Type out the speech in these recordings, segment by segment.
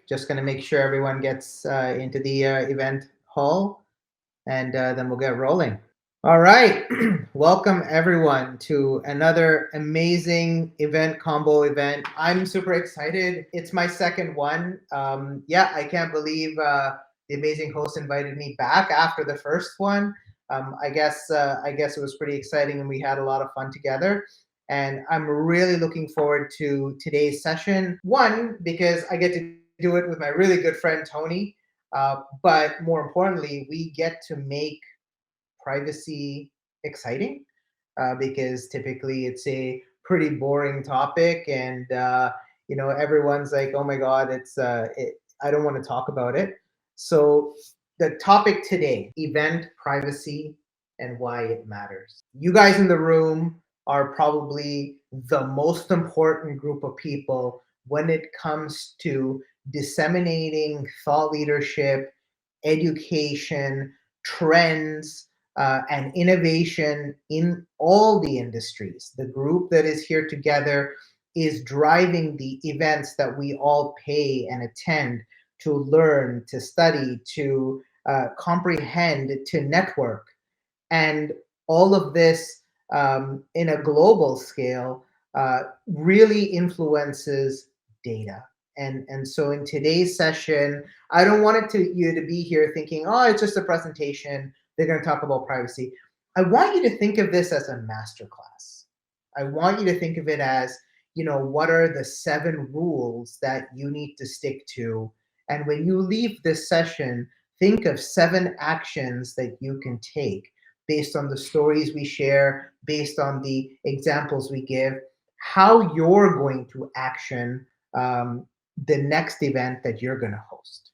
Just going to make sure everyone gets into the event hall, and then we'll get rolling. All right. Welcome, everyone, to another amazing Eventcombo event. I'm super excited. It's my second one. Yeah, I can't believe the amazing host invited me back after the first one. I guess it was pretty exciting, and we had a lot of fun together. And I'm really looking forward to today's session. One, because I get to do it with my really good friend Tony, but more importantly, we get to make privacy exciting, because typically it's a pretty boring topic, and everyone's like, oh my god, I don't want to talk about it. So the topic today: event privacy and why it matters. You guys in the room are probably the most important group of people when it comes to disseminating thought leadership, education, trends, and innovation in all the industries. The group that is here together is driving the events that we all pay and attend to learn, to study, to comprehend, to network. And all of this, in a global scale, really influences data. And so in today's session, I don't want you to be here thinking, oh, it's just a presentation. They're going to talk about privacy. I want you to think of this as a masterclass. I want you to think of it as, what are the 7 rules that you need to stick to? And when you leave this session, think of 7 actions that you can take based on the stories we share, based on the examples we give, how you're going to action the next event that you're going to host.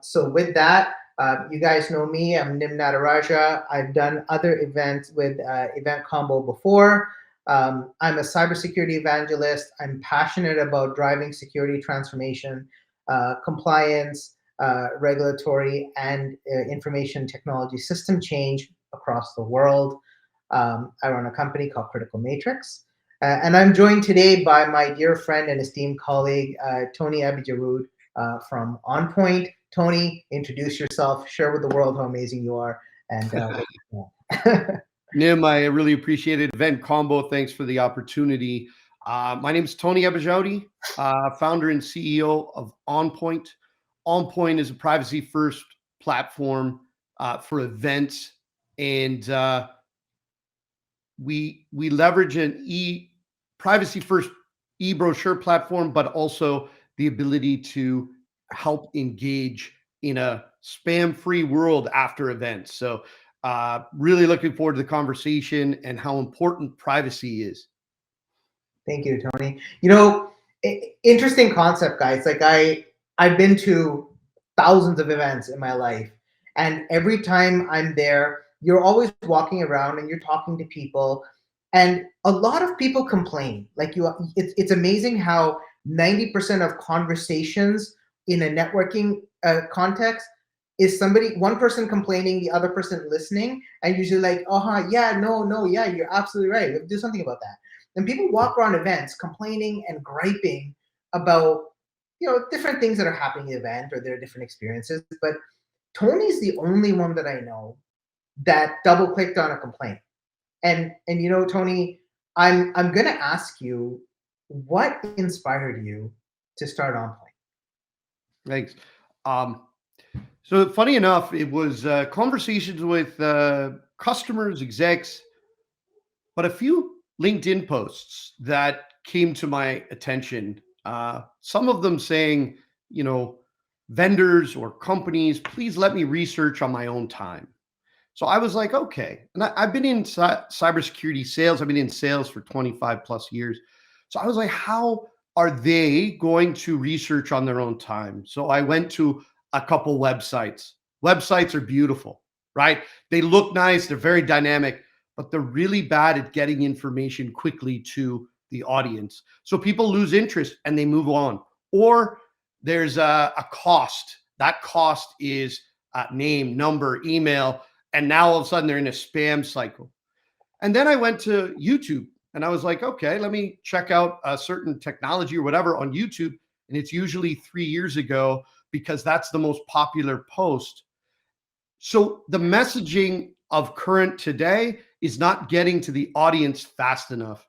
So with that, you guys know me. I'm Nim Nataraja. I've done other events with Eventcombo before. I'm a cybersecurity evangelist. I'm passionate about driving security transformation, compliance, regulatory, and information technology system change across the world. I run a company called Critical Matrix. And I'm joined today by my dear friend and esteemed colleague, Tony Abijarud from OnPoint. Tony, introduce yourself, share with the world how amazing you are. And Nim, I really appreciate it. Eventcombo, thanks for the opportunity. My name is Tony Abijarud, founder and CEO of OnPoint. OnPoint is a privacy-first platform for events, and we leverage an privacy-first e-brochure platform, but also the ability to help engage in a spam-free world after events. So really looking forward to the conversation and how important privacy is. Thank you, Tony. Interesting concept, guys. Like I've been to thousands of events in my life, and every time I'm there, you're always walking around and you're talking to people, and a lot of people complain. It's amazing how 90% of conversations in a networking context is one person complaining, the other person listening, and usually like, yeah, no, yeah, you're absolutely right. We have to do something about that. And people walk around events complaining and griping about, different things that are happening at the event or their different experiences. But Tony's the only one that I know that double clicked on a complaint. And Tony, I'm gonna ask you, what inspired you to start OnPoint? Thanks. So funny enough, it was conversations with customers, execs, but a few LinkedIn posts that came to my attention. Some of them saying, vendors or companies, please let me research on my own time. So I was like, okay. And I've been in cybersecurity sales. I've been in sales for 25 plus years. So I was like, how are they going to research on their own time? So I went to a couple websites. Websites are beautiful, right? They look nice. They're very dynamic, but they're really bad at getting information quickly to the audience. So people lose interest and they move on. Or there's a cost. That cost is name, number, email. And now all of a sudden they're in a spam cycle. And then I went to YouTube and I was like, okay, let me check out a certain technology or whatever on YouTube. and it's usually 3 years ago because that's the most popular post. So the messaging of current today is not getting to the audience fast enough.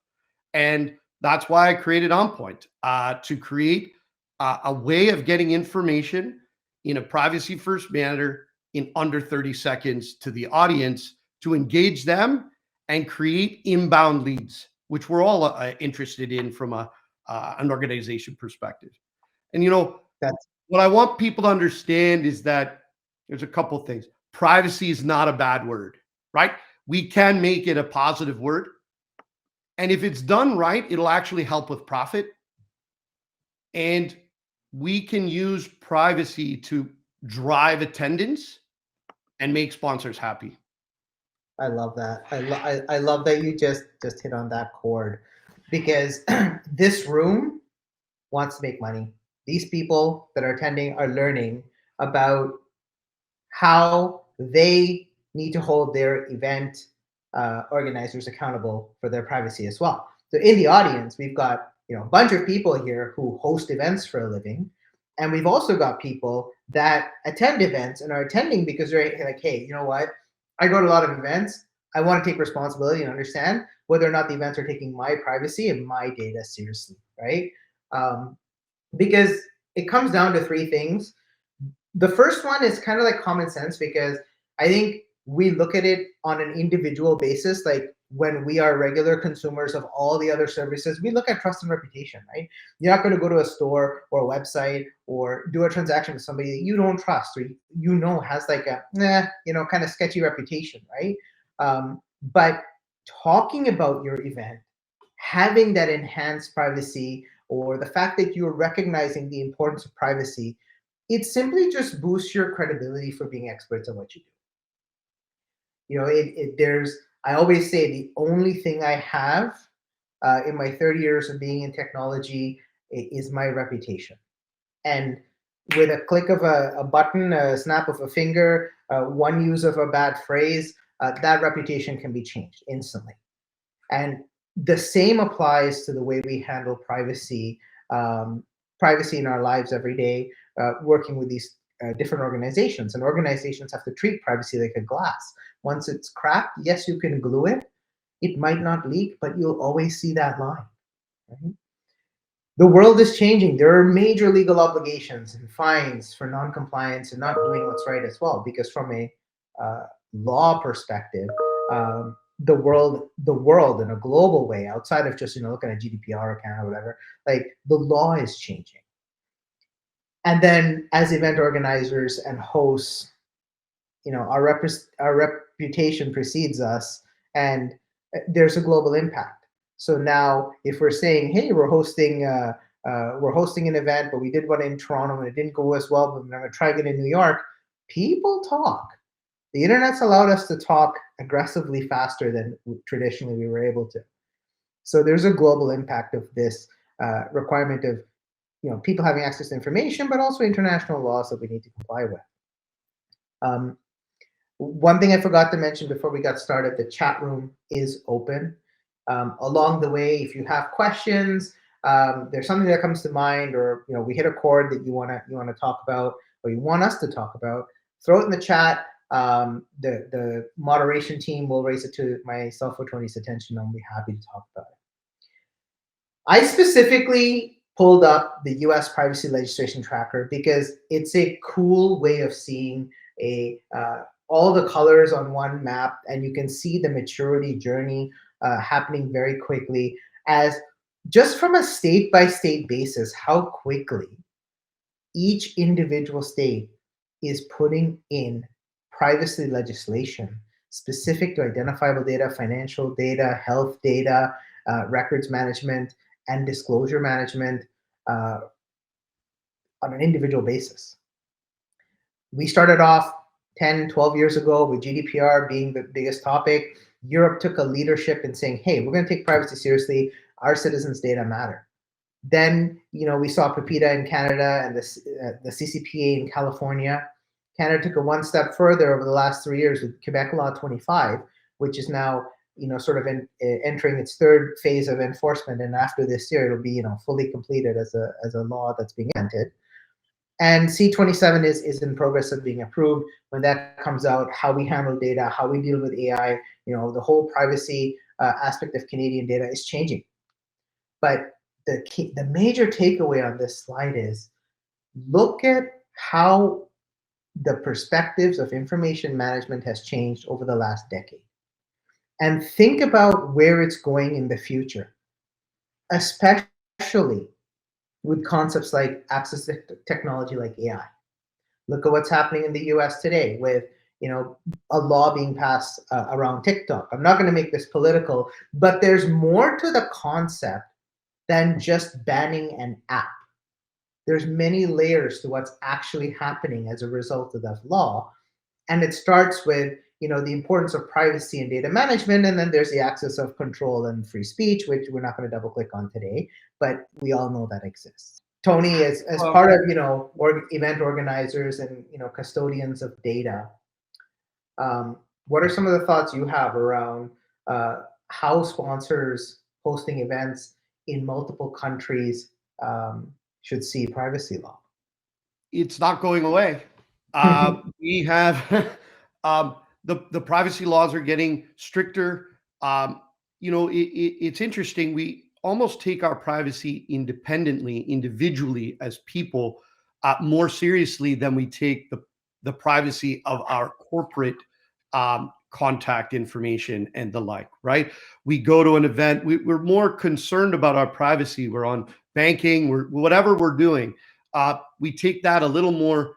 And that's why I created On Point, to create a way of getting information in a privacy first manner in under 30 seconds to the audience to engage them and create inbound leads, which we're all interested in from an organization perspective. And, That's what I want people to understand is that there's a couple things. Privacy is not a bad word, right? We can make it a positive word. And if it's done right, it'll actually help with profit. And we can use privacy to drive attendance and make sponsors happy. I love that. I love that you just hit on that chord, because this room wants to make money. These people that are attending are learning about how they need to hold their event organizers accountable for their privacy as well. So in the audience, we've got a bunch of people here who host events for a living, and we've also got people that attend events and are attending because they're like, hey, you know what? I go to a lot of events. I want to take responsibility and understand whether or not the events are taking my privacy and my data seriously, right? Um, because it comes down to three things. The first one is kind of like common sense, because I think we look at it on an individual basis. Like when we are regular consumers of all the other services, we look at trust and reputation, right? You're not going to go to a store or a website or do a transaction with somebody that you don't trust or has like a kind of sketchy reputation, right? But talking about your event, having that enhanced privacy, or the fact that you're recognizing the importance of privacy, it simply just boosts your credibility for being experts at what you do. There's, I always say, the only thing I have in my 30 years of being in technology is my reputation. And with a click of a button, a snap of a finger, one use of a bad phrase, that reputation can be changed instantly. And the same applies to the way we handle privacy in our lives every day, working with these different organizations. And organizations have to treat privacy like a glass. Once it's cracked, yes, you can glue it. It might not leak, but you'll always see that line. Right? The world is changing. There are major legal obligations and fines for non-compliance and not doing what's right as well. Because from a law perspective, the world in a global way, outside of just looking at GDPR or Canada or whatever, like the law is changing. And then as event organizers and hosts, our reputation precedes us, and there's a global impact. So now, if we're saying, hey, we're hosting an event, but we did one in Toronto and it didn't go as well, but we're going to try again in New York, people talk. The internet's allowed us to talk aggressively faster than traditionally we were able to. So there's a global impact of this requirement of people having access to information, but also international laws that we need to comply with. One thing I forgot to mention before we got started: the chat room is open. Along the way, if you have questions, there's something that comes to mind, or we hit a chord that you wanna talk about, or you want us to talk about, throw it in the chat. The moderation team will raise it to myself or Tony's attention, and I'll be happy to talk about it. I specifically pulled up the US privacy legislation tracker because it's a cool way of seeing all the colors on one map, and you can see the maturity journey happening very quickly, as just from a state by state basis, how quickly each individual state is putting in privacy legislation specific to identifiable data, financial data, health data, records management, and disclosure management on an individual basis. We started off 10, 12 years ago with GDPR being the biggest topic. Europe took a leadership in saying, hey, we're going to take privacy seriously. Our citizens' data matter. Then, we saw PIPEDA in Canada and the CCPA in California. Canada took it one step further over the last 3 years with Quebec Law 25, which is now sort of entering its third phase of enforcement, and after this year, it'll be fully completed as a law that's being implemented. And C27 is in progress of being approved. When that comes out, how we handle data, how we deal with AI, the whole privacy aspect of Canadian data is changing. But the major takeaway on this slide is look at how the perspectives of information management has changed over the last decade. And think about where it's going in the future, especially with concepts like access to technology like AI. Look at what's happening in the US today with a law being passed around TikTok. I'm not going to make this political, but there's more to the concept than just banning an app. There's many layers to what's actually happening as a result of that law. And it starts with the importance of privacy and data management, and then there's the access of control and free speech, which we're not going to double click on today, but we all know that exists. Tony, as part of event organizers and custodians of data, what are some of the thoughts you have around how sponsors hosting events in multiple countries should see privacy law? It's not going away. We have the privacy laws are getting stricter. It's interesting. We almost take our privacy independently, individually, as people, more seriously than we take the privacy of our corporate contact information and the like, right? We go to an event, we're more concerned about our privacy. We're on banking, whatever we're doing. We take that a little more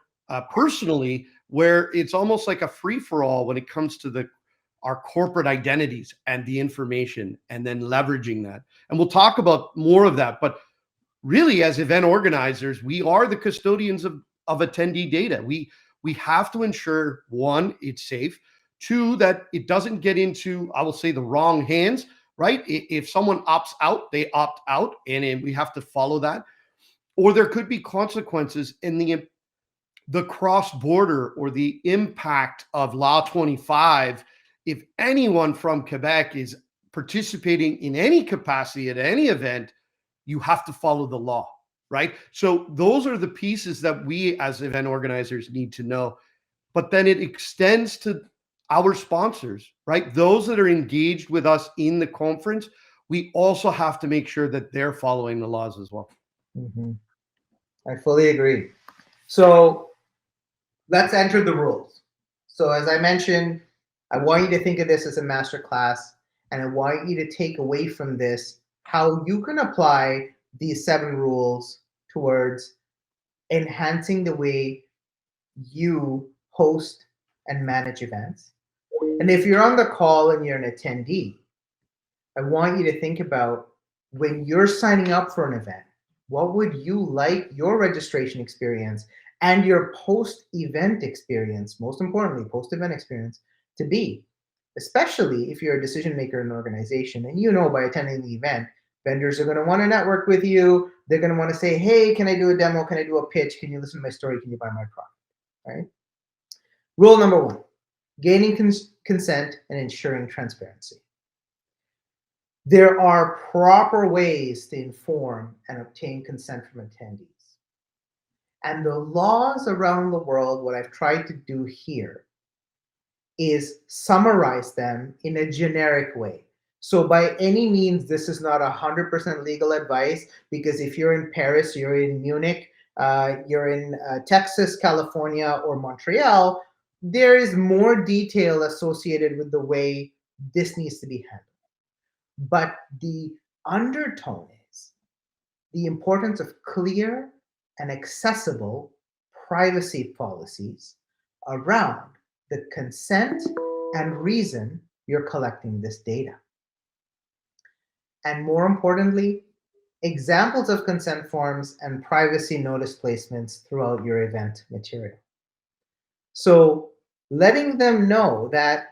personally, where it's almost like a free-for-all when it comes to our corporate identities and the information, and then leveraging that. And we'll talk about more of that. But really, as event organizers, we are the custodians of attendee data. We have to ensure, one, it's safe. Two, that it doesn't get into, I will say, the wrong hands, right? If someone opts out, they opt out, and we have to follow that. Or there could be consequences in the cross-border or the impact of Law 25. If anyone from Quebec is participating in any capacity at any event, you have to follow the law, right? So those are the pieces that we as event organizers need to know. But then it extends to our sponsors, right? Those that are engaged with us in the conference, we also have to make sure that they're following the laws as well. Mm-hmm. I fully agree. So let's enter the rules. So as I mentioned, I want you to think of this as a master class, and I want you to take away from this how you can apply these 7 rules towards enhancing the way you host and manage events. And if you're on the call and you're an attendee, I want you to think about when you're signing up for an event, what would you like your registration experience and your post-event experience, most importantly, post-event experience, to be? Especially if you're a decision maker in an organization, and by attending the event, vendors are going to want to network with you. They're going to want to say, hey, can I do a demo? Can I do a pitch? Can you listen to my story? Can you buy my product? Right? Rule number 1, gaining consent and ensuring transparency. There are proper ways to inform and obtain consent from attendees. And the laws around the world, what I've tried to do here is summarize them in a generic way. So by any means, this is not 100% legal advice, because if you're in Paris, you're in Munich, you're in Texas, California, or Montreal, there is more detail associated with the way this needs to be handled. But the undertone is the importance of clear and accessible privacy policies around the consent and reason you're collecting this data. And more importantly, examples of consent forms and privacy notice placements throughout your event material. So letting them know that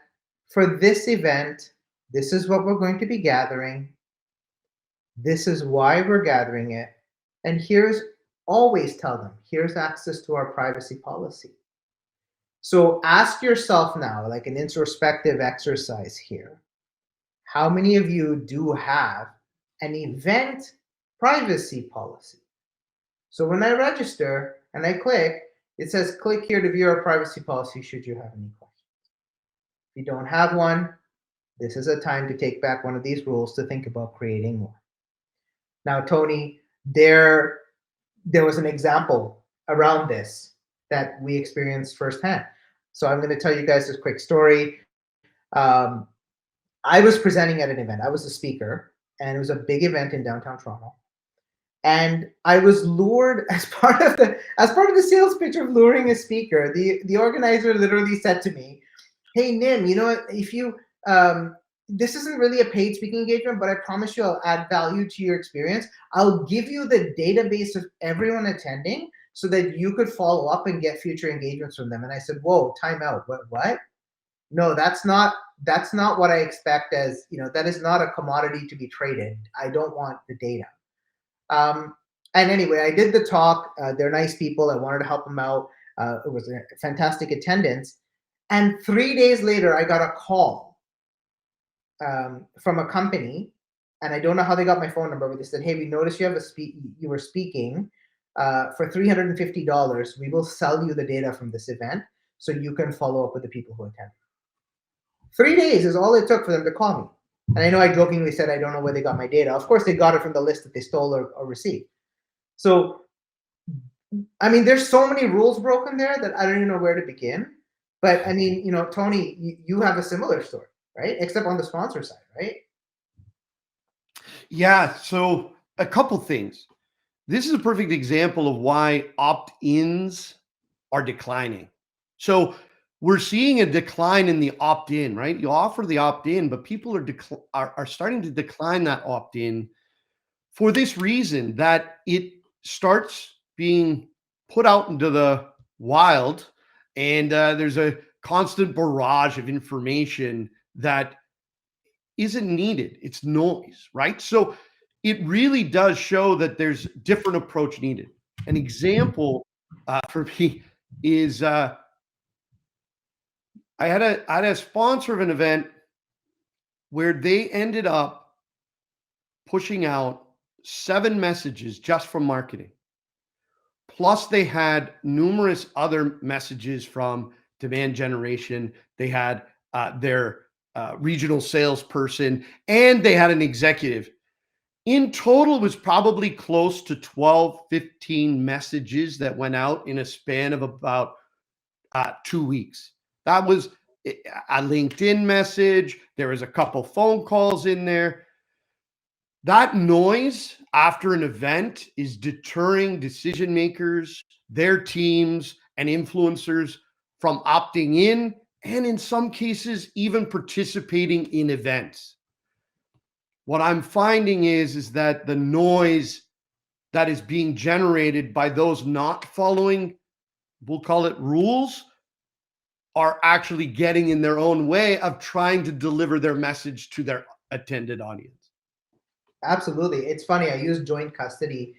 for this event, this is what we're going to be gathering. This is why we're gathering it. And always tell them, here's access to our privacy policy. So ask yourself now, like an introspective exercise here, how many of you do have an event privacy policy? So when I register and I click, it says click here to view our privacy policy should you have any questions. If you don't have one, this is a time to take back one of these rules to think about creating one. Now, Tony, there was an example around this that we experienced firsthand. So I'm going to tell you guys this quick story. Um, I was presenting at an event. I was a speaker, and it was a big event in downtown Toronto. And I was lured as part of the sales pitch of luring a speaker. The organizer literally said to me, "Hey Nim, you know what? If you this isn't really a paid speaking engagement, but I promise you I'll add value to your experience. I'll give you the database of everyone attending so that you could follow up and get future engagements from them." And I said, "Whoa, time out. What? No, that's not what I expect as, that is not a commodity to be traded. I don't want the data." Um, and anyway, I did the talk. They're nice people. I wanted to help them out. It was a fantastic attendance. And 3 days later, I got a call from a company, and I don't know how they got my phone number, but they said, "Hey, we noticed you were speaking for $350. We will sell you the data from this event so you can follow up with the people who attended." 3 days is all it took for them to call me. And I know I jokingly said I don't know where they got my data. Of course, they got it from the list that they stole or received. So, I mean, there's so many rules broken there that I don't even know where to begin. But I mean, Tony, you have a similar story, right? Except on the sponsor side, right? Yeah. So a couple things. This is a perfect example of why opt-ins are declining. So we're seeing a decline in the opt-in, right? You offer the opt-in, but people are starting to decline that opt-in for this reason, that it starts being put out into the wild, and there's a constant barrage of information that isn't needed. It's noise, right? So it really does show that there's different approach needed. An example for me is I had a sponsor of an event where they ended up pushing out 7 messages just from marketing. Plus, they had numerous other messages from demand generation. They had their regional salesperson, and they had an executive. In total, it was probably close to 12, 15 messages that went out in a span of about 2 weeks. That was a LinkedIn message. There was a couple phone calls in there. That noise after an event is deterring decision makers, their teams, and influencers from opting in, and in some cases, even participating in events. What I'm finding is that the noise that is being generated by those not following, we'll call it rules, are actually getting in their own way of trying to deliver their message to their attended audience. Absolutely. It's funny. I use joint custody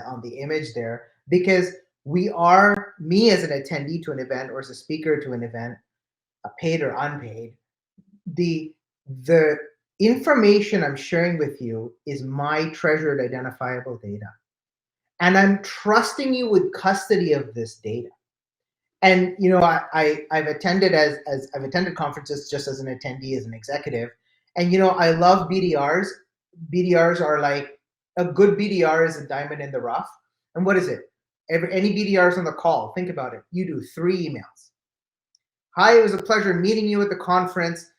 on the image there because we are, me as an attendee to an event or as a speaker to an event, paid or unpaid, the the information I'm sharing with you is my treasured identifiable data. And I'm trusting you with custody of this data. And I've attended as I've attended conferences just as an attendee, as an executive. And I love BDRs. BDRs are like, a good BDR is a diamond in the rough. And what is it? Any BDRs on the call, think about it. You do 3 emails. "Hi, it was a pleasure meeting you at the conference.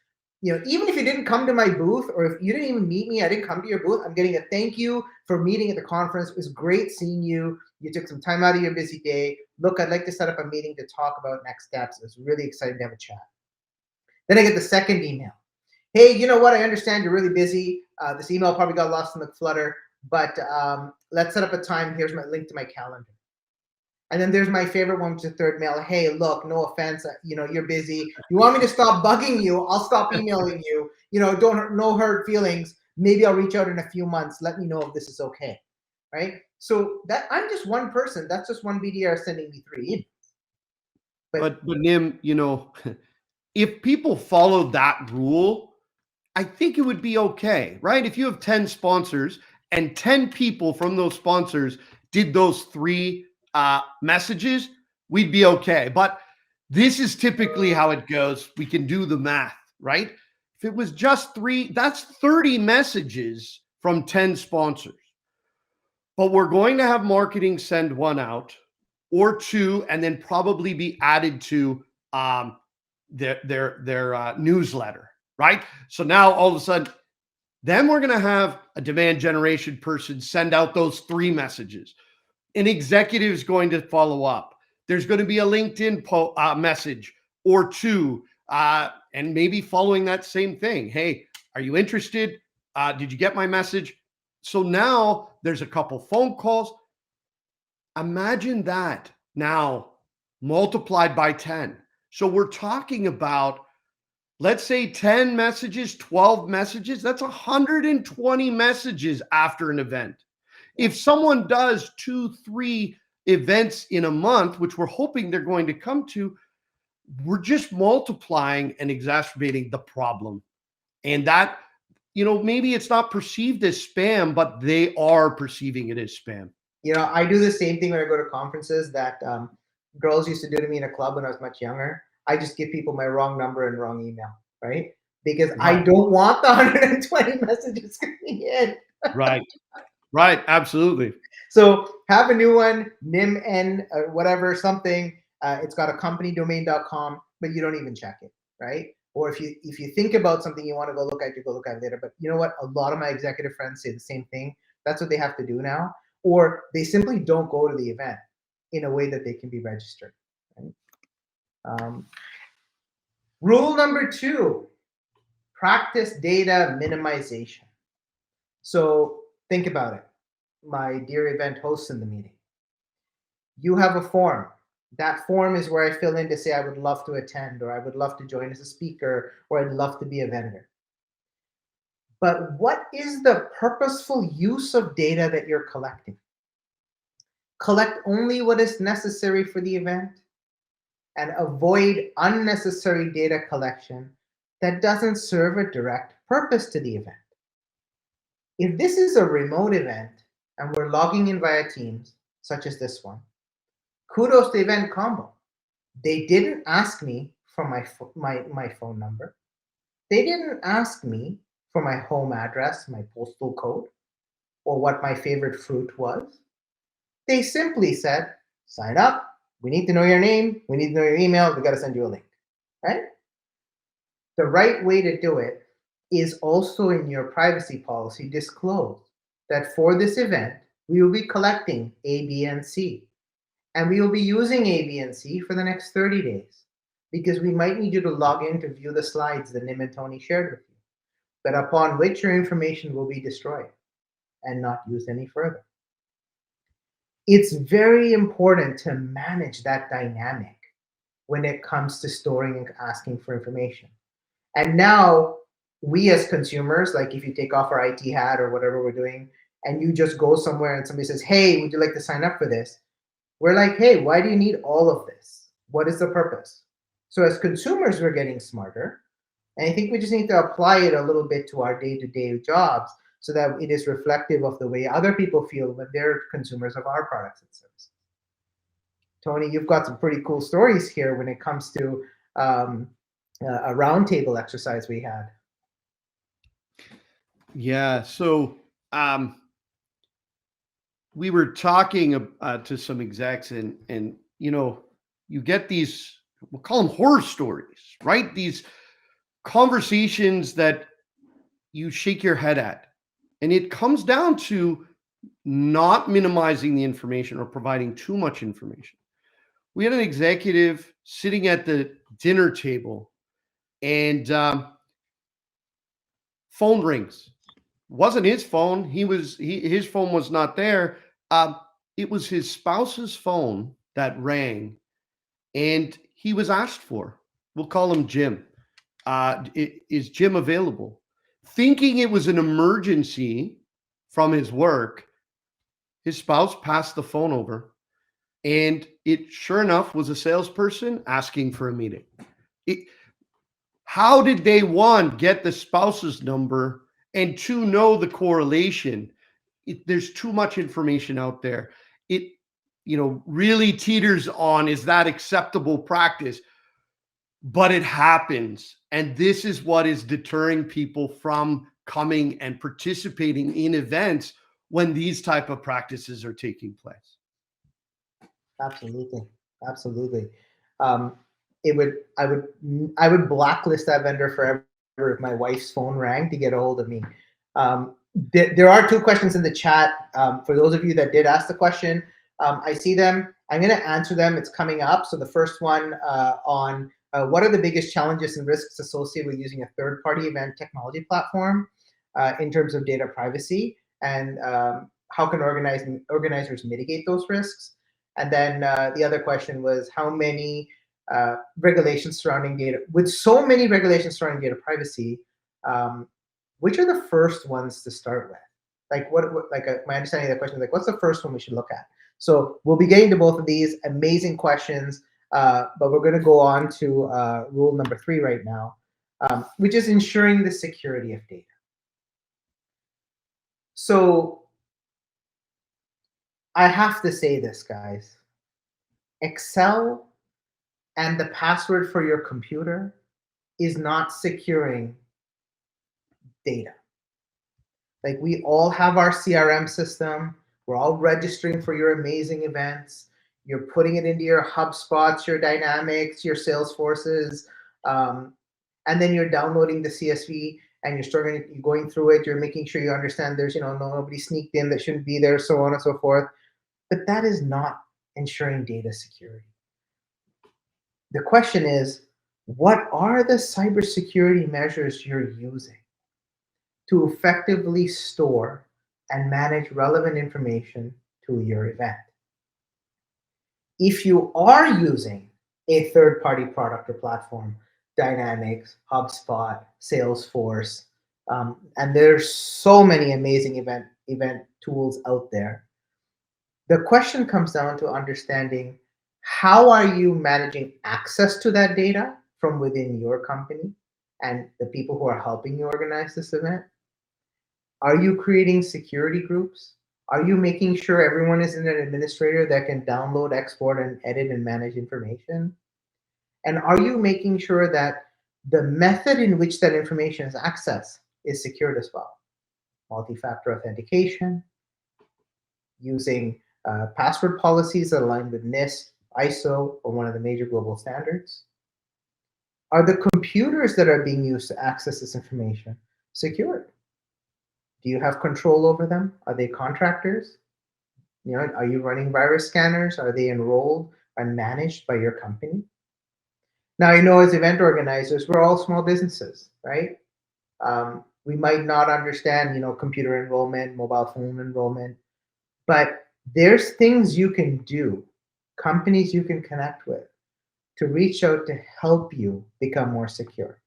Even if you didn't come to my booth, or if you didn't even meet me, I didn't come to your booth. I'm getting a thank you for meeting at the conference. It was great seeing you. You took some time out of your busy day. Look, I'd like to set up a meeting to talk about next steps. It was really exciting to have a chat." Then I get the second email. "Hey, you know what? I understand you're really busy. This email probably got lost in the flutter, but let's set up a time. Here's my link to my calendar." And then there's my favorite one, which is the third mail. "Hey, look, no offense, you're busy. You want me to stop bugging you? I'll stop emailing you. Don't no hurt feelings. Maybe I'll reach out in a few months. Let me know if this is okay." Right? So that I'm just one person. That's just one BDR sending me 3 emails. But Nim, if people followed that rule, I think it would be okay, right? If you have 10 sponsors and 10 people from those sponsors did those 3 messages, we'd be okay. But this is typically how it goes. We can do the math, right? If it was just 3, that's 30 messages from 10 sponsors. But we're going to have marketing send 1 out or 2, and then probably be added to their newsletter, right? So now all of a sudden, then we're going to have a demand generation person send out those 3 messages. An executive is going to follow up. There's going to be a LinkedIn message or 2, and maybe following that same thing. Hey, are you interested? Did you get my message? So now there's a couple phone calls. Imagine that now multiplied by 10. So we're talking about, let's say 10 messages, 12 messages, that's 120 messages after an event. If someone does 2, 3 events in a month, which we're hoping they're going to come to, we're just multiplying and exacerbating the problem. And that, maybe it's not perceived as spam, but they are perceiving it as spam. I do the same thing when I go to conferences that girls used to do to me in a club when I was much younger. I just give people my wrong number and wrong email, right? Because I don't want the 120 messages coming in. Right. Absolutely. So have a new one, NIMN, whatever, something. It's got a companydomain.com, but you don't even check it, right? Or if you think about something you want to go look at, you go look at it later. But you know what? A lot of my executive friends say the same thing. That's what they have to do now. Or they simply don't go to the event in a way that they can be registered. Right? Rule number 2, practice data minimization. So think about it, my dear event hosts in the meeting. You have a form. That form is where I fill in to say I would love to attend, or I would love to join as a speaker, or I'd love to be a vendor. But what is the purposeful use of data that you're collecting? Collect only what is necessary for the event and avoid unnecessary data collection that doesn't serve a direct purpose to the event. If this is a remote event and we're logging in via Teams, such as this one, kudos to Eventcombo. They didn't ask me for my phone number. They didn't ask me for my home address, my postal code, or what my favorite fruit was. They simply said, sign up. We need to know your name. We need to know your email. We got to send you a link, right? The right way to do it is also in your privacy policy disclose that for this event, we will be collecting A, B, and C. And we will be using A, B, and C for the next 30 days because we might need you to log in to view the slides that Nim and Tony shared with you, but upon which your information will be destroyed and not used any further. It's very important to manage that dynamic when it comes to storing and asking for information. And now we as consumers, like if you take off our IT hat or whatever we're doing, and you just go somewhere and somebody says, hey, would you like to sign up for this? We're like, hey, why do you need all of this? What is the purpose? So as consumers, we're getting smarter. And I think we just need to apply it a little bit to our day-to-day jobs so that it is reflective of the way other people feel when they're consumers of our products and services. Tony, you've got some pretty cool stories here when it comes to a roundtable exercise we had. Yeah. So we were talking to some execs, and you get these, we'll call them horror stories, right? These conversations that you shake your head at. And it comes down to not minimizing the information or providing too much information. We had an executive sitting at the dinner table, and phone rings. Wasn't his phone. His phone was not there. It was his spouse's phone that rang, and he was asked for. We'll call him Jim. Is Jim available? Thinking it was an emergency from his work, his spouse passed the phone over, and it sure enough was a salesperson asking for a meeting. how did they, one, get the spouse's number, and two, know the correlation? There's too much information out there. It, really teeters on, is that acceptable practice? But it happens. And this is what is deterring people from coming and participating in events when these type of practices are taking place. Absolutely, absolutely. Um, it would I would blacklist that vendor forever if my wife's phone rang to get a hold of me. There are two questions in the chat. For those of you that did ask the question, I see them. I'm going to answer them. It's coming up. So the first one on what are the biggest challenges and risks associated with using a third-party event technology platform in terms of data privacy, and how can organizers mitigate those risks? And then the other question was how many regulations surrounding data, with so many regulations surrounding data privacy, which are the first ones to start with? Like my understanding of the question is like, what's the first one we should look at? So we'll be getting to both of these amazing questions, but we're going to go on to rule number 3 right now, which is ensuring the security of data. So I have to say this, guys. Excel and the password for your computer is not securing data. Like, we all have our CRM system. We're all registering for your amazing events. You're putting it into your HubSpots, your Dynamics, your Salesforces, and then you're downloading the CSV and you're going through it. You're making sure you understand there's nobody sneaked in that shouldn't be there, so on and so forth. But that is not ensuring data security. The question is, what are the cybersecurity measures you're using to effectively store and manage relevant information to your event? If you are using a third-party product or platform, Dynamics, HubSpot, Salesforce, and there's so many amazing event tools out there, the question comes down to understanding, how are you managing access to that data from within your company and the people who are helping you organize this event? Are you creating security groups? Are you making sure everyone is an administrator that can download, export, and edit and manage information? And are you making sure that the method in which that information is accessed is secured as well? Multi-factor authentication, using password policies that align with NIST, ISO, or one of the major global standards? Are the computers that are being used to access this information secured? Do you have control over them? Are they contractors? Are you running virus scanners? Are they enrolled and managed by your company? Now, as event organizers, we're all small businesses, right? We might not understand, computer enrollment, mobile phone enrollment, but there's things you can do, companies you can connect with, to reach out to help you become more secure.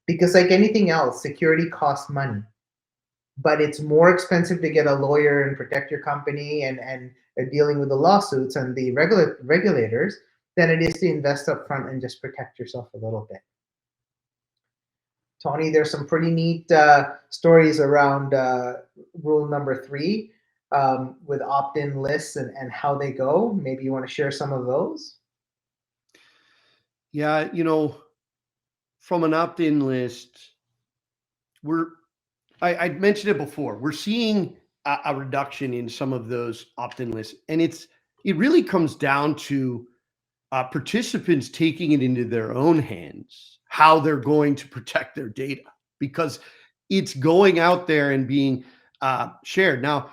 Because like anything else, security costs money, but it's more expensive to get a lawyer and protect your company and dealing with the lawsuits and the regulators than it is to invest up front and just protect yourself a little bit. Tony, there's some pretty neat stories around rule number 3 with opt-in lists and how they go. Maybe you want to share some of those? Yeah, from an opt-in list, I mentioned it before, we're seeing a reduction in some of those opt-in lists. And it really comes down to participants taking it into their own hands, how they're going to protect their data, because it's going out there and being shared. Now,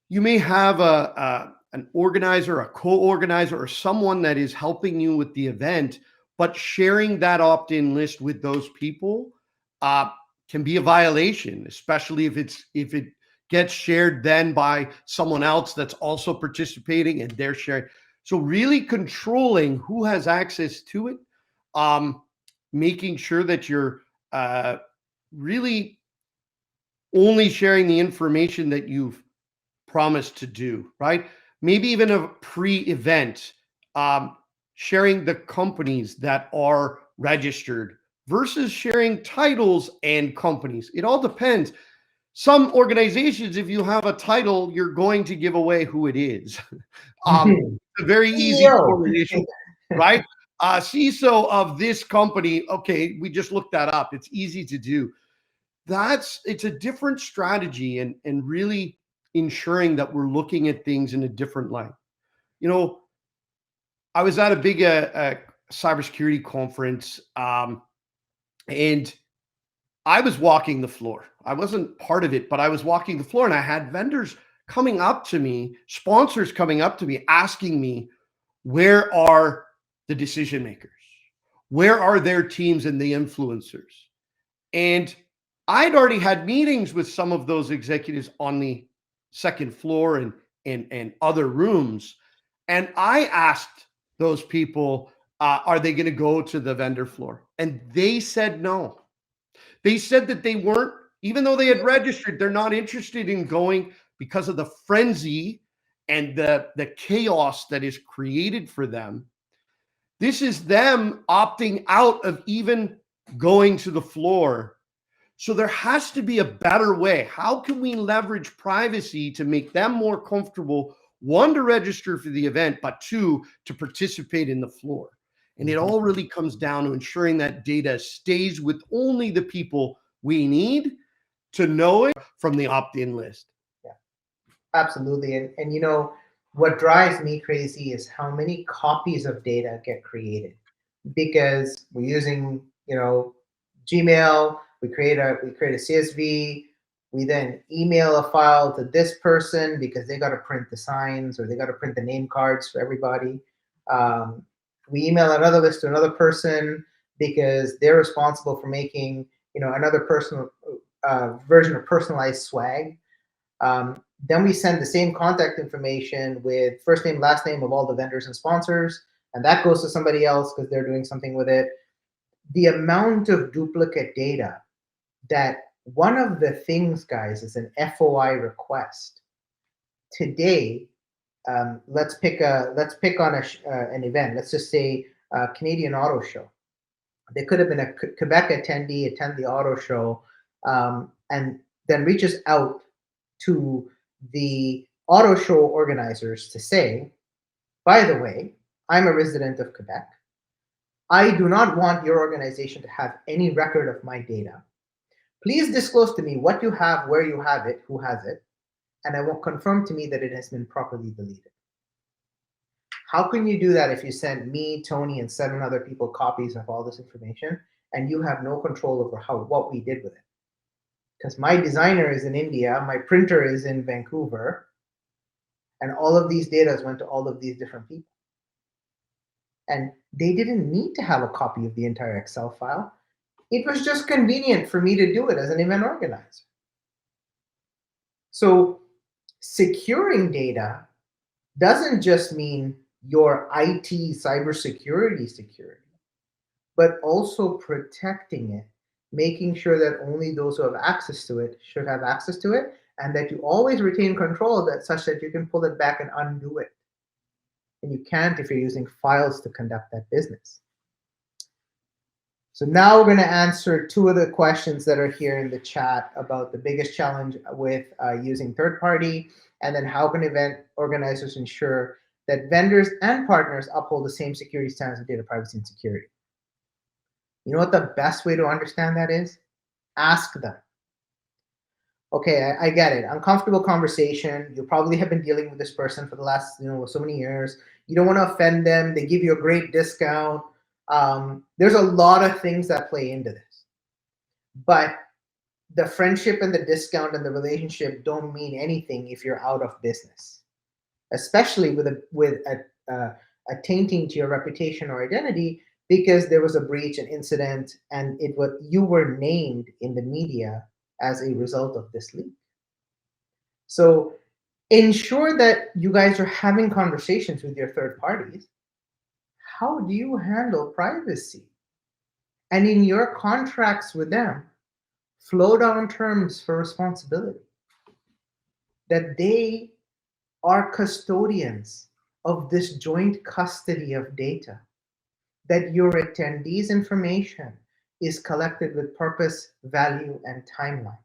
you may have an organizer, a co-organizer, or someone that is helping you with the event, but sharing that opt-in list with those people can be a violation, especially if it gets shared then by someone else that's also participating and they're sharing. So really controlling who has access to it, making sure that you're really only sharing the information that you've promised to do, right? Maybe even a pre-event, sharing the companies that are registered versus sharing titles and companies? It all depends. Some organizations, if you have a title, you're going to give away who it is. A very easy CEO. correlation, right? CISO of this company. Okay, we just looked that up. It's easy to do. It's a different strategy, and really ensuring that we're looking at things in a different light. You know, I was at a big cybersecurity conference, and I was walking the floor. I wasn't part of it, but I was walking the floor, and I had vendors coming up to me, sponsors coming up to me, asking me, where are the decision makers? Where are their teams and the influencers? And I'd already had meetings with some of those executives on the second floor and other rooms. And I asked those people, are they going to go to the vendor floor? And they said no. They said that they weren't, even though they had registered, they're not interested in going because of the frenzy and the chaos that is created for them. This is them opting out of even going to the floor. So there has to be a better way. How can we leverage privacy to make them more comfortable, one, to register for the event, but two, to participate in the floor? And it all really comes down to ensuring that data stays with only the people we need to know it from the opt-in list. Yeah, absolutely. And you know, what drives me crazy is how many copies of data get created because we're using, you know, Gmail, we create a CSV, we then email a file to this person because they got to print the signs or they got to print the name cards for everybody. Um, we email another list to another person because they're responsible for making, you know, another personal version of personalized swag. Then we send the same contact information with first name, last name of all the vendors and sponsors, and that goes to somebody else because they're doing something with it. The amount of duplicate data that one of the things, guys, is an FOI request. Today, let's pick on an event. Let's just say Canadian Auto Show. They could have been a Quebec attendee, attend the auto show, and then reaches out to the auto show organizers to say, by the way, I'm a resident of Quebec. I do not want your organization to have any record of my data. Please disclose to me what you have, where you have it, who has it, and I will confirm to me that it has been properly deleted. How can you do that if you send me, Tony, and 7 other people copies of all this information and you have no control over what we did with it? Because my designer is in India, my printer is in Vancouver, and all of these data went to all of these different people. And they didn't need to have a copy of the entire Excel file. It was just convenient for me to do it as an event organizer. So securing data doesn't just mean your IT cybersecurity security, but also protecting it, making sure that only those who have access to it should have access to it, and that you always retain control of that such that you can pull it back and undo it. And you can't if you're using files to conduct that business. So now we're going to answer 2 of the questions that are here in the chat about the biggest challenge with using third party, and then how can event organizers ensure that vendors and partners uphold the same security standards of data privacy and security. You know what the best way to understand that is? Ask them. Okay, I get it. Uncomfortable conversation. You probably have been dealing with this person for the last, so many years. You don't want to offend them. They give you a great discount. There's a lot of things that play into this, but the friendship and the discount and the relationship don't mean anything if you're out of business, especially with a tainting to your reputation or identity because there was a breach, an incident, and you were named in the media as a result of this leak. So ensure that you guys are having conversations with your third parties. How do you handle privacy? And in your contracts with them, flow down terms for responsibility. That they are custodians of this joint custody of data. That your attendees' information is collected with purpose, value, and timeline.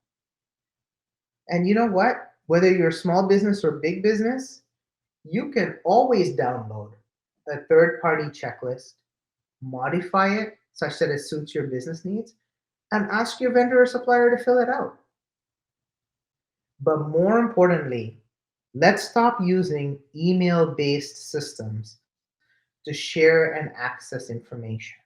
And you know what? Whether you're small business or big business, you can always download a third party checklist, modify it such that it suits your business needs, and ask your vendor or supplier to fill it out. But more importantly, let's stop using email based systems to share and access information.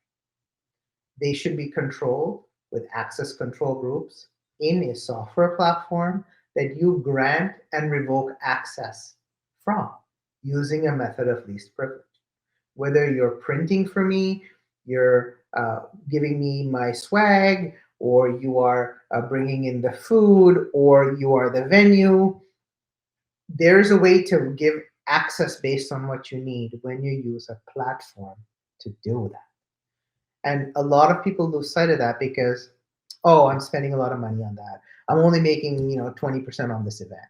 They should be controlled with access control groups in a software platform that you grant and revoke access from using a method of least privilege. Whether you're printing for me, you're giving me my swag, or you are bringing in the food, or you are the venue, there's a way to give access based on what you need when you use a platform to do that. And a lot of people lose sight of that because, oh, I'm spending a lot of money on that. I'm only making 20% on this event.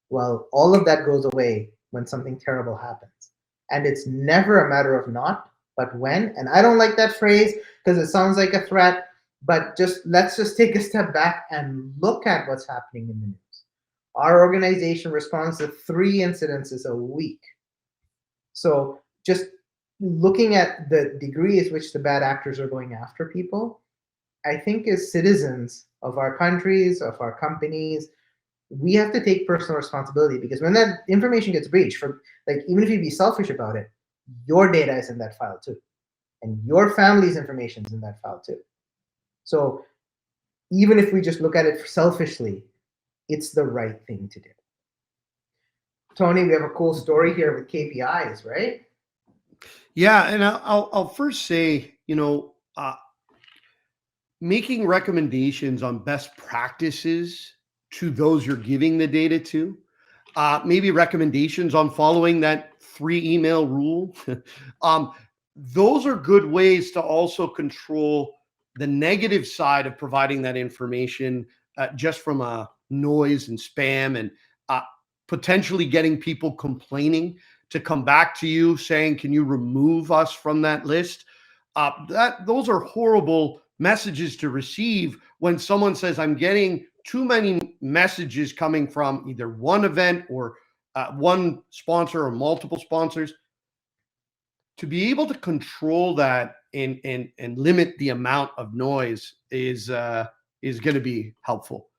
Well, all of that goes away when something terrible happens. And it's never a matter of not, but when. And I don't like that phrase because it sounds like a threat, but just let's just take a step back and look at what's happening in the news. Our organization responds to 3 incidences a week. So just looking at the degrees which the bad actors are going after people, I think as citizens of our countries, of our companies, we have to take personal responsibility, because when that information gets breached, for like, even if you be selfish about it, your data is in that file too, and your family's information is in that file too. So even if we just look at it selfishly, it's the right thing to do. Tony, we have a cool story here with KPIs, right? Yeah, and I'll first say, making recommendations on best practices to those you're giving the data to, maybe recommendations on following that 3 email rule. Those are good ways to also control the negative side of providing that information, just from a noise and spam, and potentially getting people complaining to come back to you saying, can you remove us from that list? Those are horrible messages to receive when someone says, I'm getting too many messages coming from either one event or one sponsor or multiple sponsors. To be able to control that and limit the amount of noise is going to be helpful.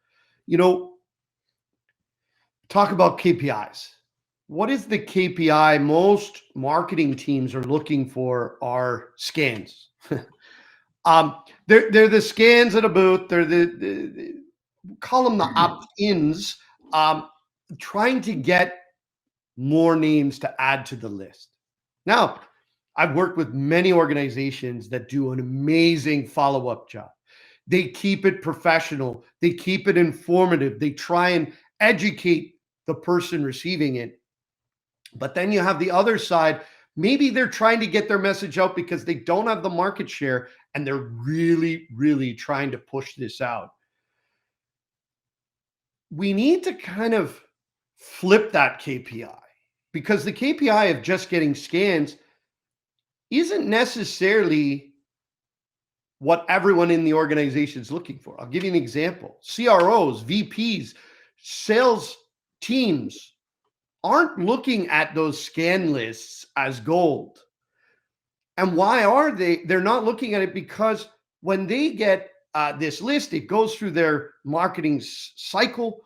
Talk about KPIs. What is the KPI most marketing teams are looking for? Are scans. They're the scans at a booth. They're the call them the opt-ins, trying to get more names to add to the list. Now, I've worked with many organizations that do an amazing follow-up job. They keep it professional. They keep it informative. They try and educate the person receiving it. But then you have the other side. Maybe they're trying to get their message out because they don't have the market share and they're really, really trying to push this out. We need to kind of flip that KPI, because the KPI of just getting scans isn't necessarily what everyone in the organization is looking for. I'll give you an example. CROs, VPs, sales teams aren't looking at those scan lists as gold. And why are they? They're not looking at it because when they get this list, it goes through their marketing cycle.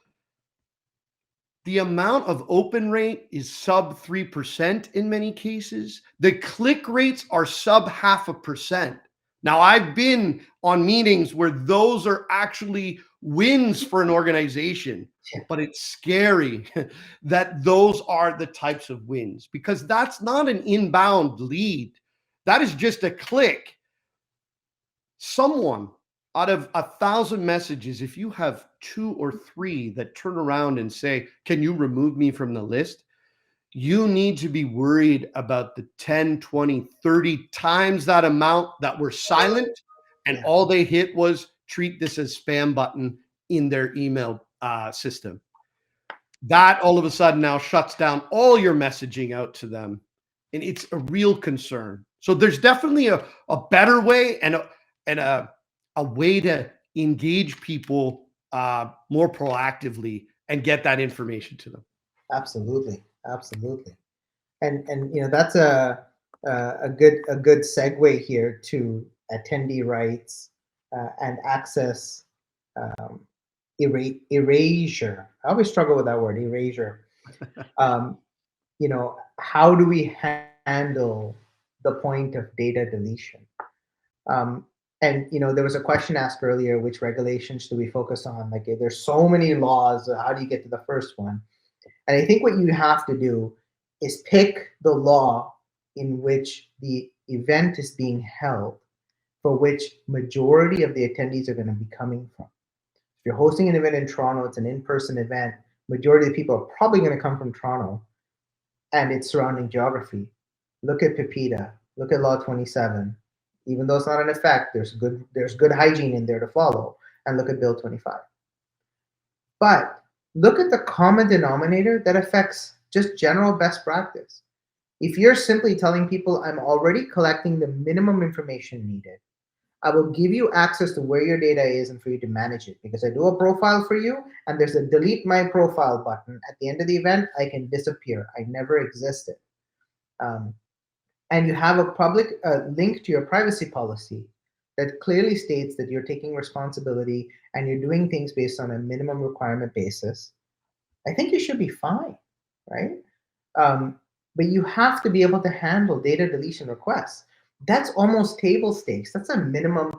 The amount of open rate is sub 3% in many cases. The click rates are sub 0.5%. Now, I've been on meetings where those are actually wins for an organization, but it's scary that those are the types of wins, because that's not an inbound lead. That is just a click. Someone out of 1,000 messages, if you have 2 or 3 that turn around and say, can you remove me from the list? You need to be worried about the 10, 20, 30 times that amount that were silent, and all they hit was treat this as spam button in their email system. That all of a sudden now shuts down all your messaging out to them. And it's a real concern. So there's definitely a better way and a a way to engage people more proactively and get that information to them. Absolutely, absolutely. And that's a good segue here to attendee rights and access, um, erasure. I always struggle with that word, erasure. Um, how do we handle the point of data deletion? Um, and there was a question asked earlier: which regulations do we focus on? Like, if there's so many laws, how do you get to the first one? And I think what you have to do is pick the law in which the event is being held, for which majority of the attendees are going to be coming from. If you're hosting an event in Toronto, it's an in-person event, majority of the people are probably going to come from Toronto and its surrounding geography. Look at PIPEDA, look at Law 27. Even though it's not in effect, there's good hygiene in there to follow. And look at Bill 25. But look at the common denominator that affects just general best practice. If you're simply telling people, I'm already collecting the minimum information needed, I will give you access to where your data is and for you to manage it, because I do a profile for you and there's a delete my profile button. At the end of the event, I can disappear. I never existed. Um, and you have a public link to your privacy policy that clearly states that you're taking responsibility and you're doing things based on a minimum requirement basis, I think you should be fine, right? But you have to be able to handle data deletion requests. That's almost table stakes. That's a minimum.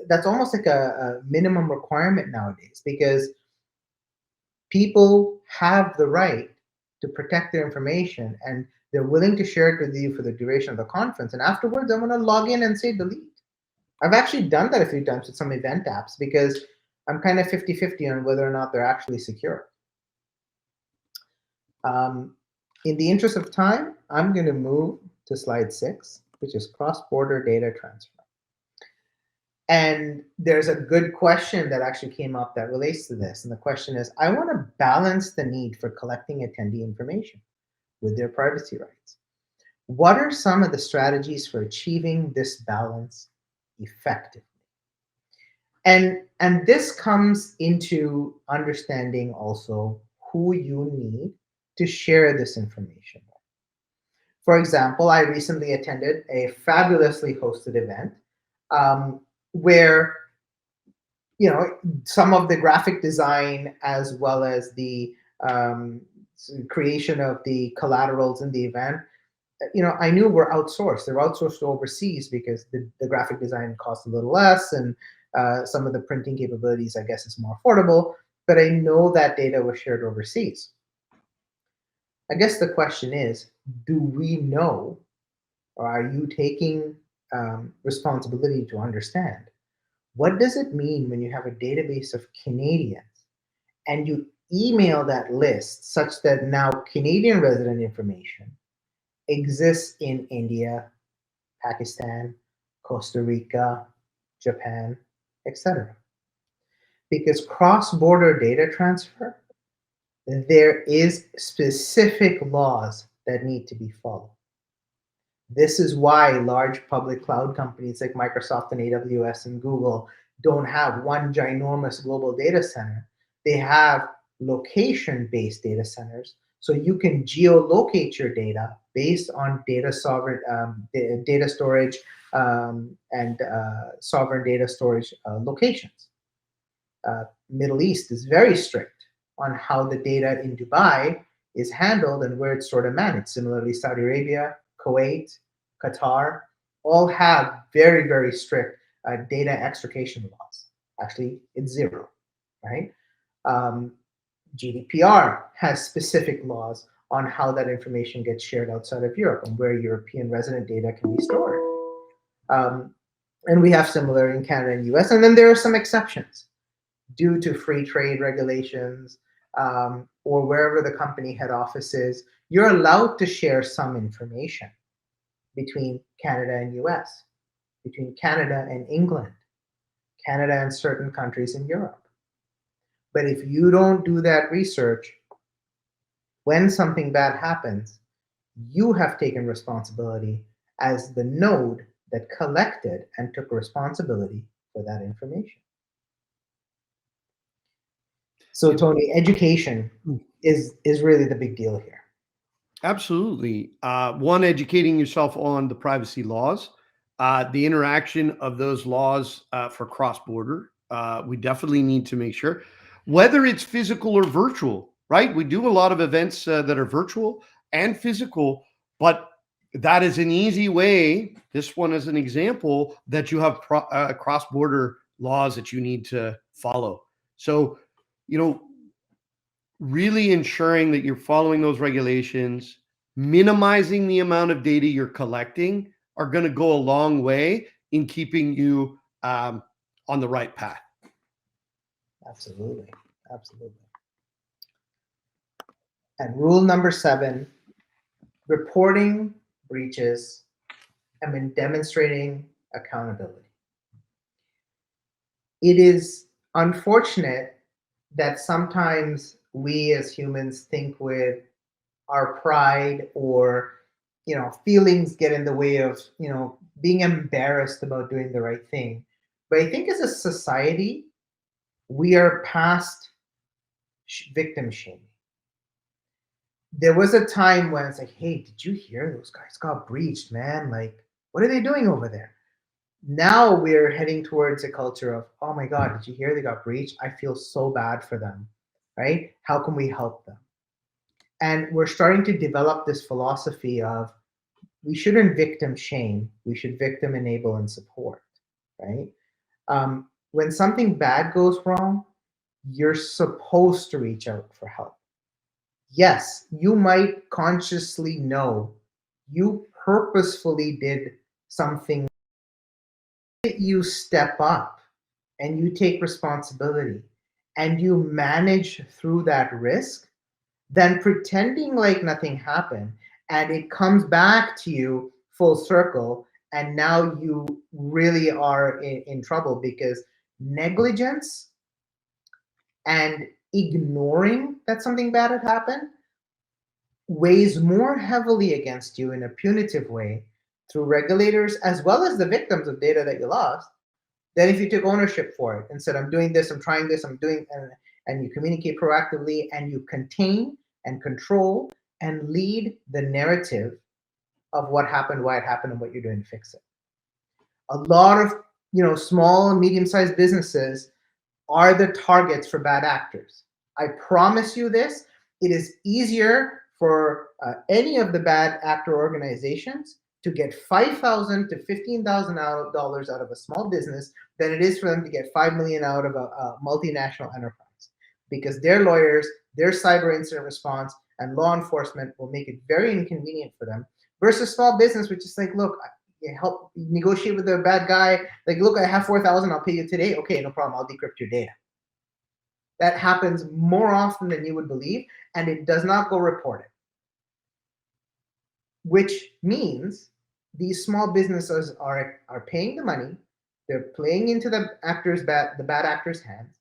That's almost like a minimum requirement nowadays, because people have the right to protect their information, and they're willing to share it with you for the duration of the conference. And afterwards, I'm going to log in and say delete. I've actually done that a few times with some event apps, because I'm kind of 50-50 on whether or not they're actually secure. In the interest of time, I'm going to move to slide 6, which is cross-border data transfer. And there's a good question that actually came up that relates to this. And the question is, I want to balance the need for collecting attendee information with their privacy rights. What are some of the strategies for achieving this balance effectively? And this comes into understanding also who you need to share this information with. For example, I recently attended a fabulously hosted event, where some of the graphic design as well as the um, creation of the collaterals in the event, I knew were outsourced. They're outsourced to overseas because the graphic design costs a little less, and some of the printing capabilities, I guess, is more affordable. But I know that data was shared overseas. I guess the question is, do we know, or are you taking responsibility to understand, what does it mean when you have a database of Canadians and you email that list such that now Canadian resident information exists in India, Pakistan, Costa Rica, Japan, etc.? Because cross-border data transfer, there is specific laws that need to be followed. This is why large public cloud companies like Microsoft and AWS and Google don't have one ginormous global data center. They have location-based data centers, so you can geolocate your data based on data sovereign data storage and sovereign data storage locations. Middle East is very strict on how the data in Dubai is handled and where it's sort of managed. Similarly, Saudi Arabia, Kuwait, Qatar, all have very, very strict data extrication laws. Actually, it's zero, right? Um, GDPR has specific laws on how that information gets shared outside of Europe and where European resident data can be stored. Um, and we have similar in Canada and US. And then there are some exceptions due to free trade regulations, or wherever the company head office is. You're allowed to share some information between Canada and US, between Canada and England, Canada and certain countries in Europe. But if you don't do that research, when something bad happens, you have taken responsibility as the node that collected and took responsibility for that information. So Tony, education is really the big deal here. Absolutely. One, educating yourself on the privacy laws, the interaction of those laws for cross border. We definitely need to make sure, whether it's physical or virtual, right? We do a lot of events that are virtual and physical, but that is an easy way. This one is an example that you have cross border laws that you need to follow. So, you know, really ensuring that you're following those regulations, minimizing the amount of data you're collecting are going to go a long way in keeping you on the right path. Absolutely. Absolutely. And rule number 7, reporting breaches and then demonstrating accountability. It is unfortunate that sometimes we as humans think with our pride or feelings get in the way of being embarrassed about doing the right thing. But I think as a society we are past victim shaming. There was a time when it's like, hey, did you hear those guys got breached, man? Like, what are they doing over there? Now we're heading towards a culture of, oh my God, did you hear they got breached? I feel so bad for them, right? How can we help them? And we're starting to develop this philosophy of we shouldn't victim shame, we should victim enable and support, right? When something bad goes wrong, you're supposed to reach out for help. Yes, you might consciously know you purposefully did something. You step up and you take responsibility and you manage through that risk than pretending like nothing happened and it comes back to you full circle and now you really are in trouble because negligence and ignoring that something bad had happened weighs more heavily against you in a punitive way through regulators as well as the victims of data that you lost than if you took ownership for it and said, I'm doing this, I'm trying this, I'm doing, and you communicate proactively and you contain and control and lead the narrative of what happened, why it happened, and what you're doing to fix it. A lot of small and medium-sized businesses are the targets for bad actors. I promise you this, it is easier for any of the bad actor organizations to get $5,000 to $15,000 out of a small business than it is for them to get $5 million out of a multinational enterprise, because their lawyers, their cyber incident response, and law enforcement will make it very inconvenient for them. Versus small business, which is like, look, help negotiate with the bad guy. Like, look, I have 4,000. I'll pay you today. Okay, no problem. I'll decrypt your data. That happens more often than you would believe, and it does not go reported. Which means these small businesses are paying the money, they're playing into the bad actors' hands,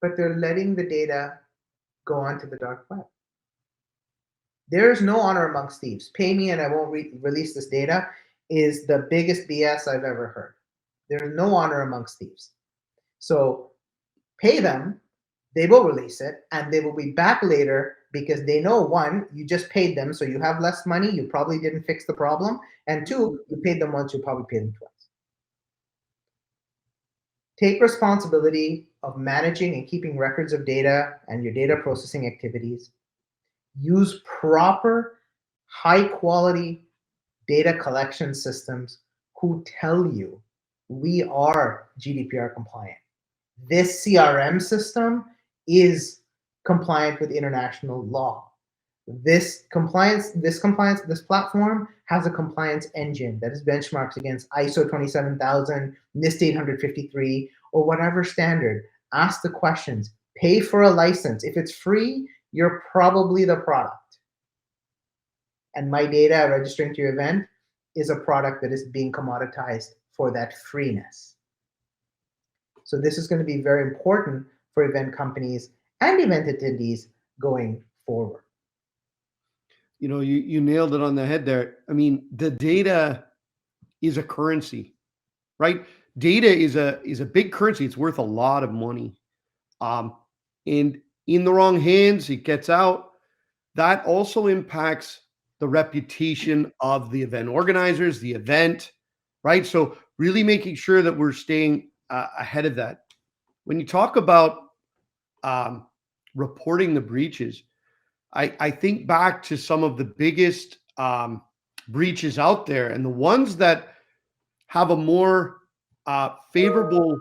but they're letting the data go onto the dark web. There's no honor amongst thieves. Pay me and I won't release this data is the biggest BS I've ever heard. There's no honor amongst thieves. So pay them, they will release it, and they will be back later because they know, one, you just paid them, so you have less money, you probably didn't fix the problem, and two, you paid them once, you probably paid them twice. Take responsibility of managing and keeping records of data and your data processing activities. Use proper, high-quality data collection systems who tell you we are GDPR compliant. This CRM system is compliant with international law. This platform has a compliance engine that is benchmarked against ISO 27000, NIST 853, or whatever standard. Ask the questions. Pay for a license. If it's free, you're probably the product. And my data registering to your event is a product that is being commoditized for that freeness. So this is going to be very important for event companies and event attendees going forward. You nailed it on the head there. I mean, the data is a currency, right? Data is a big currency. It's worth a lot of money. Um, and in the wrong hands, it gets out. That also impacts the reputation of the event organizers, the event, right? So really making sure that we're staying ahead of that. When you talk about um, reporting the breaches, I think back to some of the biggest breaches out there, and the ones that have a more favorable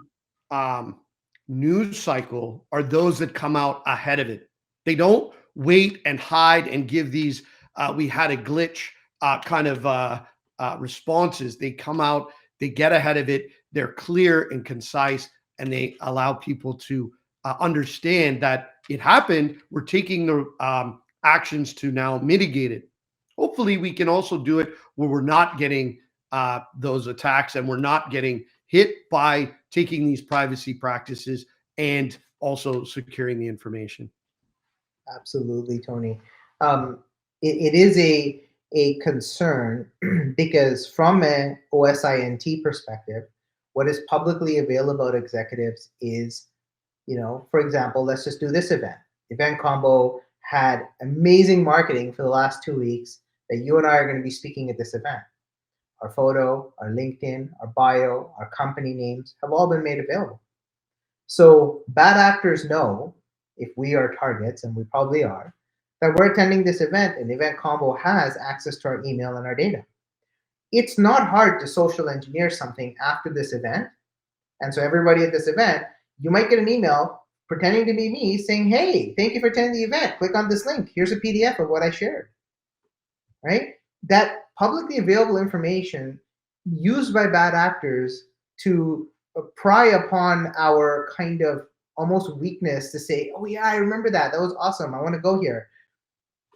um, news cycle are those that come out ahead of it. They don't wait and hide and give these we had a glitch kind of responses. They come out, they get ahead of it, they're clear and concise, and they allow people to understand that it happened. We're taking the actions to now mitigate it. Hopefully, we can also do it where we're not getting those attacks and we're not getting hit by taking these privacy practices and also securing the information. Absolutely, Tony. It is a concern because from an OSINT perspective, what is publicly available about executives is, for example, let's just do this event. Eventcombo had amazing marketing for the last 2 weeks that you and I are going to be speaking at this event. Our photo, our LinkedIn, our bio, our company names have all been made available. So bad actors know, if we are targets, and we probably are, that we're attending this event and Eventcombo has access to our email and our data. It's not hard to social engineer something after this event. And so everybody at this event, you might get an email pretending to be me saying, hey, thank you for attending the event. Click on this link. Here's a PDF of what I shared, right? That publicly available information used by bad actors to pry upon our kind of almost weakness to say, oh yeah, I remember that. That was awesome. I want to go here.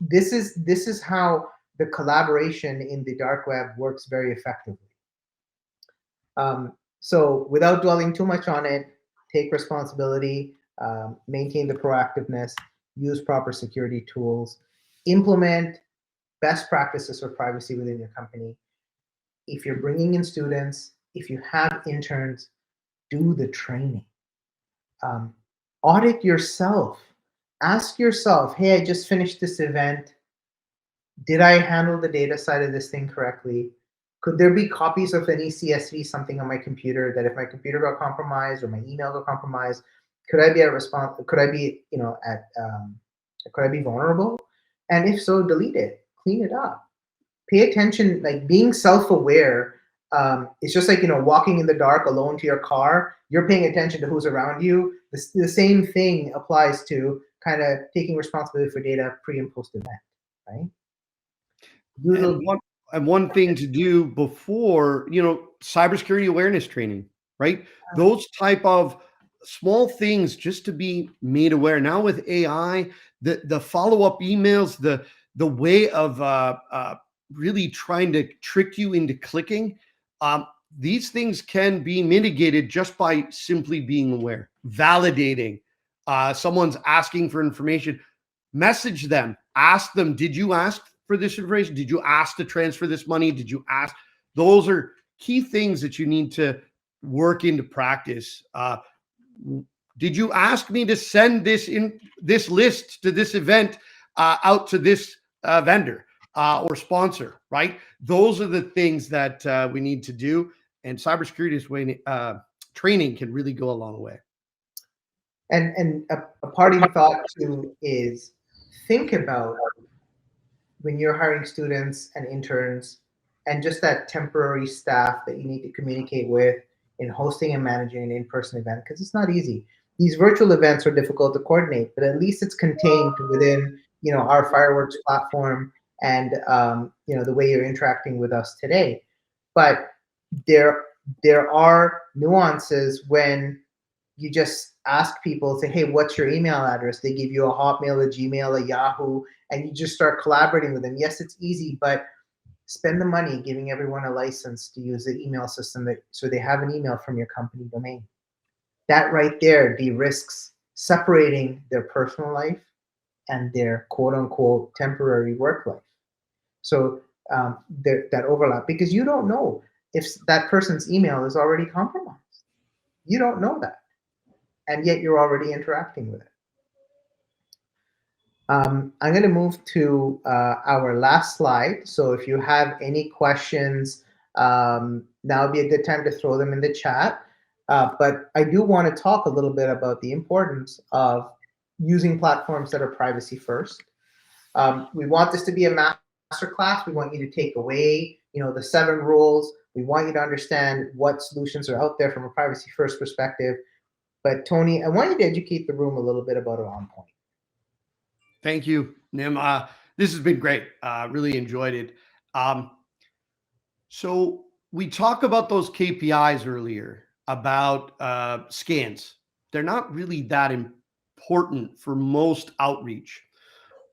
This is how the collaboration in the dark web works very effectively. So without dwelling too much on it, take responsibility, maintain the proactiveness, use proper security tools, implement best practices for privacy within your company. If you're bringing in students, if you have interns, do the training. Um, Audit yourself. Ask yourself, hey, I just finished this event. Did I handle the data side of this thing correctly? Could there be copies of any CSV something on my computer that if my computer got compromised or my email got compromised, could I be at response? Could I be, could I be vulnerable? And if so, delete it, clean it up. Pay attention, like being self-aware. It's just like, walking in the dark alone to your car. You're paying attention to who's around you. The same thing applies to kind of taking responsibility for data pre and post event, right? And Usually, one thing to do before, cybersecurity awareness training, right? Those type of small things just to be made aware. Now with AI, the follow-up emails, the way of really trying to trick you into clicking, these things can be mitigated just by simply being aware, validating. Someone's asking for information, message them, ask them, did you ask for this information? Did you ask to transfer this money? Did you ask? Those are key things that you need to work into practice. Did you ask me to send this list to this event out to this vendor or sponsor? Right? Those are the things that we need to do, and cybersecurity training can really go a long way. and a parting thought too is think about when you're hiring students and interns and just that temporary staff that you need to communicate with in hosting and managing an in-person event, because it's not easy. These virtual events are difficult to coordinate, but at least it's contained within our fireworks platform and the way you're interacting with us today. But there there are nuances when you just ask people, say, hey, what's your email address? They give you a Hotmail, a Gmail, a Yahoo, and you just start collaborating with them. Yes, it's easy, but spend the money giving everyone a license to use the email system so they have an email from your company domain. That right there de-risks separating their personal life and their quote unquote temporary work life. So that overlap, because you don't know if that person's email is already compromised. You don't know that. And yet you're already interacting with it. I'm going to move to our last slide. So if you have any questions, now would be a good time to throw them in the chat. But I do want to talk a little bit about the importance of using platforms that are privacy first. We want this to be a master class. We want you to take away, the 7 rules. We want you to understand what solutions are out there from a privacy first perspective. But Tony, I want you to educate the room a little bit about OnPoint. Thank you, Nim. This has been great. Really enjoyed it. So we talked about those KPIs earlier about scans. They're not really that important for most outreach.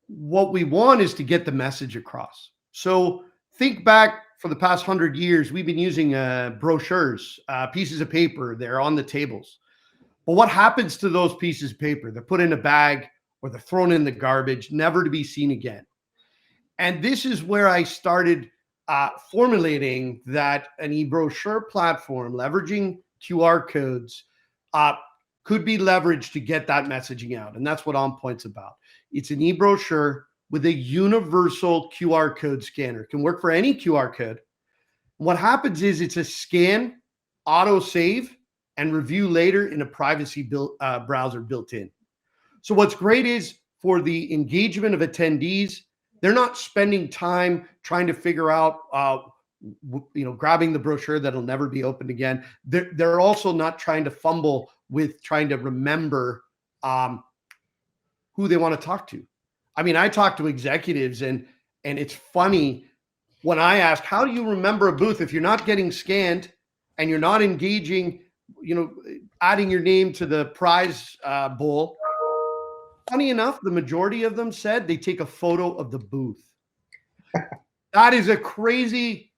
What we want is to get the message across. So think back for the past 100 years, we've been using brochures, pieces of paper. They're on the tables. But what happens to those pieces of paper? They're put in a bag or they're thrown in the garbage, never to be seen again. And this is where I started formulating that an e-brochure platform, leveraging QR codes, could be leveraged to get that messaging out. And that's what OnPoint's about. It's an e-brochure with a universal QR code scanner. It can work for any QR code. What happens is it's a scan, auto save, and review later in a privacy browser built in. So what's great is for the engagement of attendees, they're not spending time trying to figure out, grabbing the brochure that'll never be opened again. They're also not trying to fumble with trying to remember who they want to talk to. I mean, I talk to executives and it's funny when I ask, how do you remember a booth if you're not getting scanned and you're not engaging, adding your name to the prize bowl? Funny enough, the majority of them said they take a photo of the booth. That is a crazy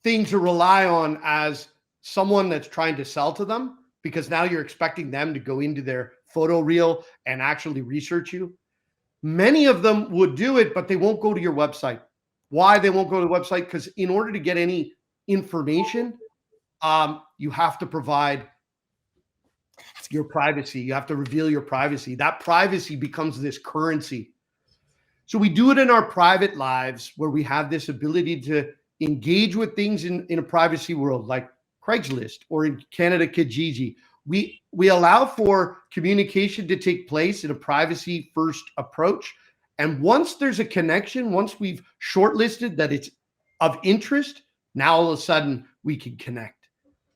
thing to rely on as someone that's trying to sell to them, because now you're expecting them to go into their photo reel and actually research you. Many of them would do it, but they won't go to your website. Why they won't go to the website? Because in order to get any information, you have to provide your privacy. You have to reveal your privacy. That privacy becomes this currency. So we do it in our private lives where we have this ability to engage with things in a privacy world like Craigslist or in Canada Kijiji. We allow for communication to take place in a privacy first approach. And once there's a connection, once we've shortlisted that it's of interest, now all of a sudden we can connect.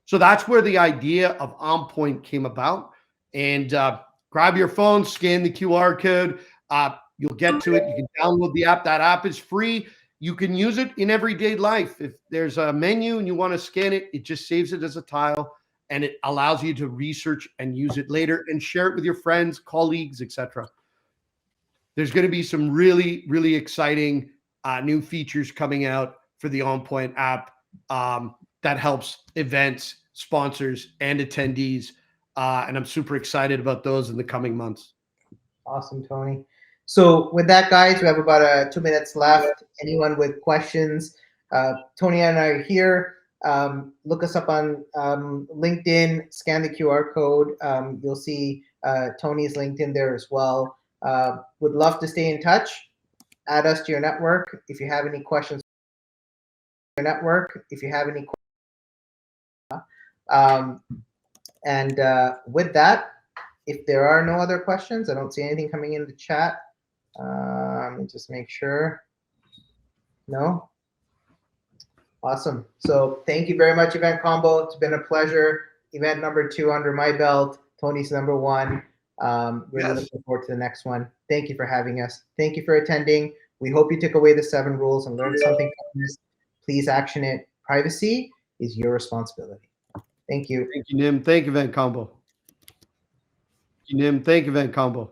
So that's where the idea of OnPoint came about. And grab your phone, scan the QR code. You'll get to it. You can download the app. That app is free. You can use it in everyday life. If there's a menu and you want to scan it, it just saves it as a tile, and it allows you to research and use it later and share it with your friends, colleagues, etc. There's going to be some really, really exciting new features coming out for the OnPoint app that helps events, sponsors, and attendees. And I'm super excited about those in the coming months. Awesome, Tony. So with that, guys, we have about 2 minutes left. Anyone with questions, Tony and I are here. Look us up on LinkedIn, scan the QR code. You'll see Tony's LinkedIn there as well. Would love to stay in touch. Add us to your network if you have any questions. And with that, if there are no other questions, I don't see anything coming in the chat. Let me just make sure. No? Awesome. So thank you very much, Eventcombo. It's been a pleasure. Event number 2 under my belt. Tony's number 1. Really looking forward to the next one. Thank you for having us. Thank you for attending. We hope you took away the 7 rules and learned something from this. Please action it. Privacy is your responsibility. Thank you. Thank you, Nim. Thank you, Eventcombo. Thank you, Eventcombo.